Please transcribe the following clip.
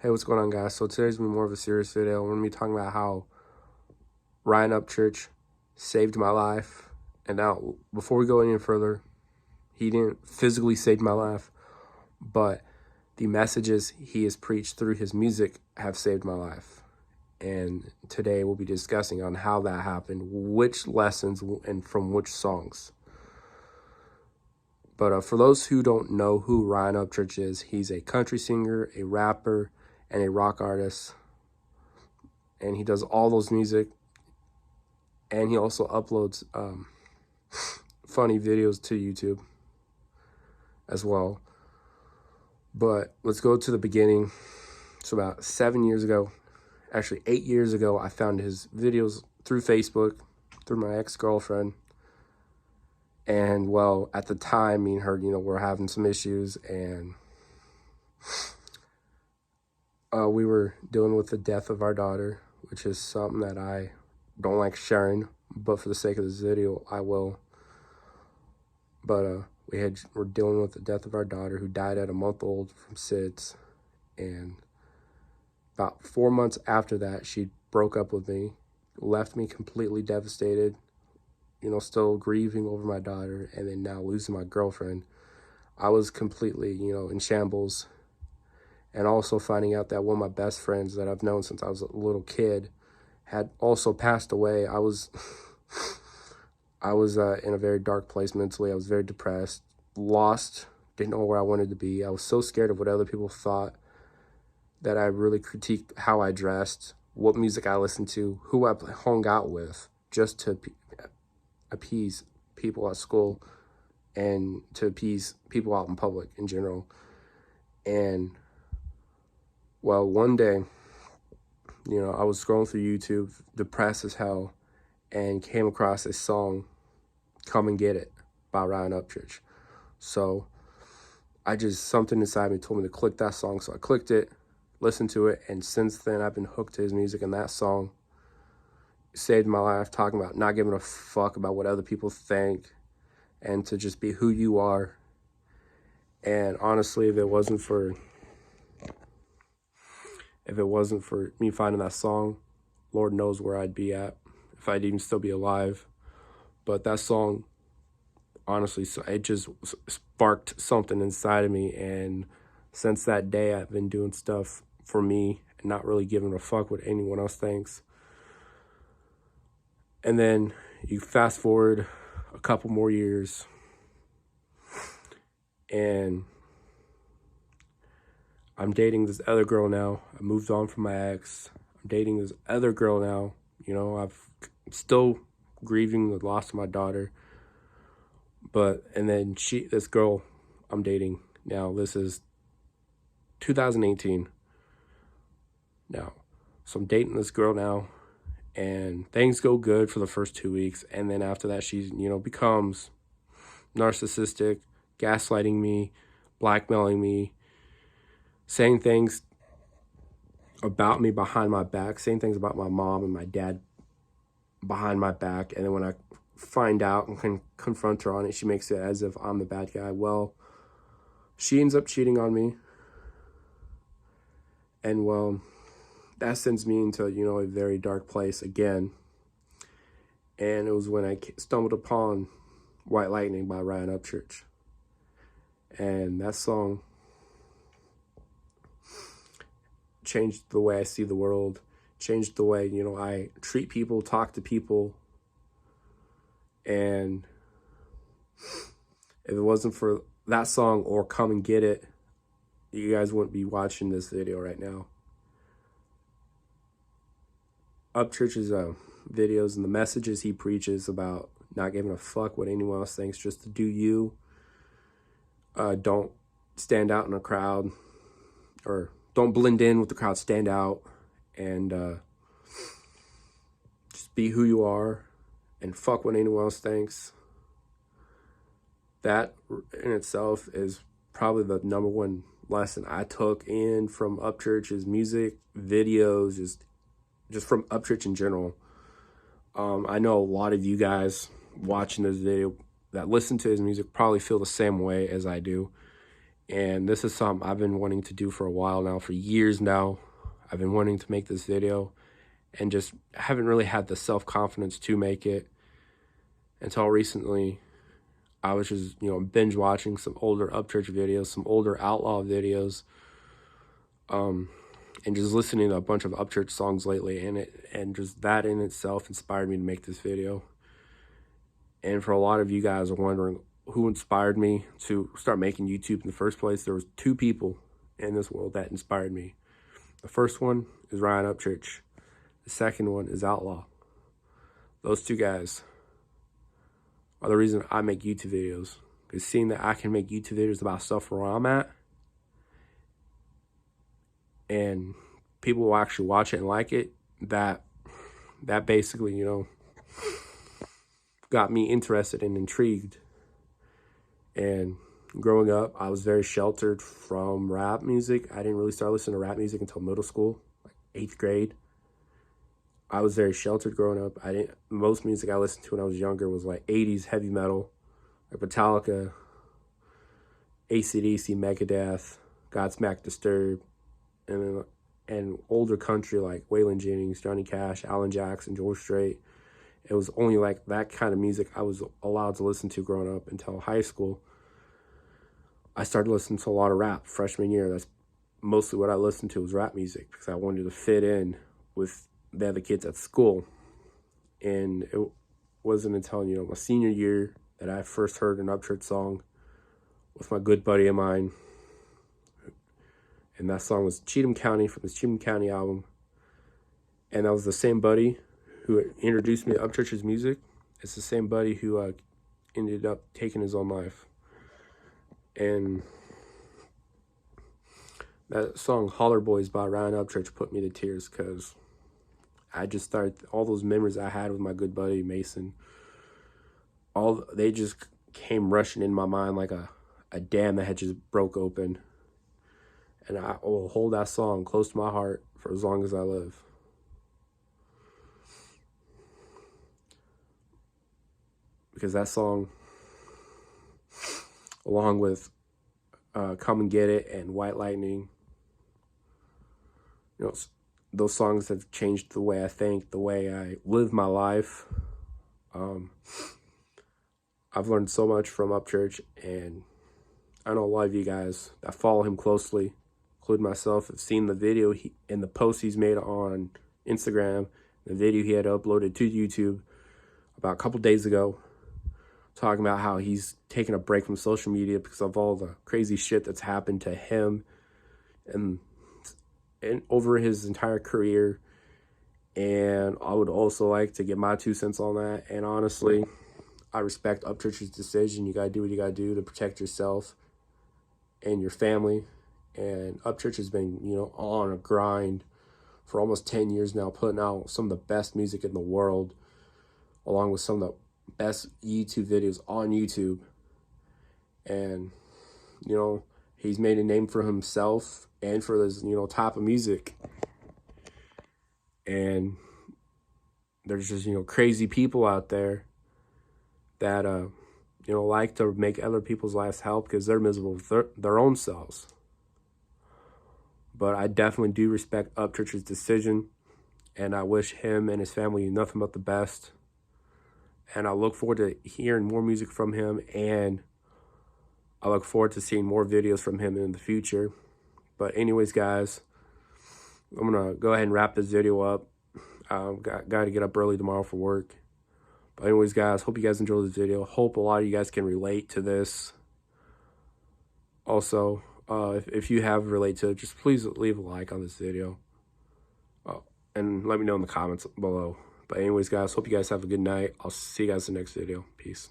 Hey, what's going on, guys? So today's gonna be more of a serious video. We're gonna be talking about how Ryan Upchurch saved my life. And now, before we go any further, he didn't physically save my life, but the messages he has preached through his music have saved my life. And today we'll be discussing on how that happened, which lessons and from which songs. But for those who don't know who Ryan Upchurch is, he's a country singer, a rapper, and a rock artist. And he does all those music. And he also uploads funny videos to YouTube as well. But let's go to the beginning. So about 7 years ago, actually 8 years ago, I found his videos through Facebook, through my ex-girlfriend. And, well, at the time, me and her, we're having some issues. And we were dealing with the death of our daughter, which is something that I don't like sharing. But for the sake of this video, I will. But we're dealing with the death of our daughter, who died at a month old from SIDS. And about 4 months after that, she broke up with me, left me completely devastated, still grieving over my daughter, and then now losing my girlfriend. I was completely, in shambles. And also finding out that one of my best friends that I've known since I was a little kid had also passed away. I was in a very dark place mentally. I was very depressed, lost, didn't know where I wanted to be. I was so scared of what other people thought that I really critiqued how I dressed, what music I listened to, who I hung out with, just to appease people at school and to appease people out in public in general. And, well, one day, I was scrolling through YouTube, depressed as hell, and came across this song, Come and Get It, by Ryan Upchurch. So something inside me told me to click that song. So I clicked it, listened to it, and since then I've been hooked to his music. And that song saved my life, talking about not giving a fuck about what other people think and to just be who you are. And honestly, if it wasn't for me finding that song, Lord knows where I'd be at, if I'd even still be alive. But that song, honestly, it just sparked something inside of me. And since that day, I've been doing stuff for me and not really giving a fuck what anyone else thinks. And then you fast forward a couple more years, and I'm dating this other girl now. I moved on from my ex. I'm dating this other girl now. I'm still grieving the loss of my daughter. And then this girl I'm dating now, this is 2018 now. So I'm dating this girl now, and things go good for the first 2 weeks. And then after that, she, becomes narcissistic, gaslighting me, blackmailing me, saying things about me behind my back, saying things about my mom and my dad behind my back. And then when I find out and can confront her on it, she makes it as if I'm the bad guy. Well, she ends up cheating on me. And, well, that sends me into, a very dark place again. And it was when I stumbled upon White Lightning by Ryan Upchurch. And that song changed the way I see the world, changed the way, I treat people, talk to people. And if it wasn't for that song or Come and Get It, you guys wouldn't be watching this video right now. Upchurch's videos and the messages he preaches about not giving a fuck what anyone else thinks, just to do you. Don't stand out in a crowd, or don't blend in with the crowd, stand out, and just be who you are and fuck what anyone else thinks. That in itself is probably the number one lesson I took in from Upchurch's music, videos, just from Upchurch in general. I know a lot of you guys watching this video that listen to his music probably feel the same way as I do. And this is something I've been wanting to do for a while now, for years now. I've been wanting to make this video and just haven't really had the self-confidence to make it until recently. I was just, binge watching some older Upchurch videos, some older Outlaw videos, and just listening to a bunch of Upchurch songs lately, and just that in itself inspired me to make this video. And for a lot of you guys are wondering who inspired me to start making YouTube in the first place, there was 2 people in this world that inspired me. The first one is Ryan Upchurch. The second one is Outlaw. Those 2 guys are the reason I make YouTube videos. Because seeing that I can make YouTube videos about stuff where I'm at, and people will actually watch it and like it, that basically, got me interested and intrigued. And growing up, I was very sheltered from rap music. I didn't really start listening to rap music until middle school, like 8th grade. I was very sheltered growing up. Most music I listened to when I was younger was like 80s heavy metal, like Metallica, AC/DC, Megadeth, Godsmack, Disturbed, and older country like Waylon Jennings, Johnny Cash, Alan Jackson, George Strait. It was only like that kind of music I was allowed to listen to growing up until high school. I started listening to a lot of rap freshman year. That's mostly what I listened to was rap music because I wanted to fit in with the other kids at school. And it wasn't until, my senior year that I first heard an Upchurch song with my good buddy of mine. And that song was Cheatham County from his Cheatham County album. And that was the same buddy who introduced me to Upchurch's music. It's the same buddy who ended up taking his own life. And that song, Holler Boys by Ryan Upchurch, put me to tears because I just started, all those memories I had with my good buddy Mason, they just came rushing in my mind like a dam that had just broke open. And I will hold that song close to my heart for as long as I live. Because that song, along with Come and Get It and White Lightning, those songs have changed the way I think, the way I live my life. I've learned so much from Upchurch, and I know a lot of you guys that follow him closely, including myself, have seen the video and the post he's made on Instagram, the video he had uploaded to YouTube about a couple days ago, talking about how he's taking a break from social media because of all the crazy shit that's happened to him and over his entire career. And I would also like to get my 2 cents on that. And honestly, I respect Upchurch's decision. You gotta do what you gotta do to protect yourself and your family. And Upchurch has been, on a grind for almost 10 years now, putting out some of the best music in the world, along with some of the best YouTube videos on YouTube. And, he's made a name for himself and for this, type of music. And there's just, crazy people out there that, like to make other people's lives hell because they're miserable with their own selves. But I definitely do respect Upchurch's decision, and I wish him and his family nothing but the best. And I look forward to hearing more music from him, and I look forward to seeing more videos from him in the future. But anyways, guys, I'm going to go ahead and wrap this video up. Got to get up early tomorrow for work. But anyways, guys, hope you guys enjoyed this video. Hope a lot of you guys can relate to this. Also, if you have related to it, just please leave a like on this video. And let me know in the comments below. But anyways, guys, hope you guys have a good night. I'll see you guys in the next video. Peace.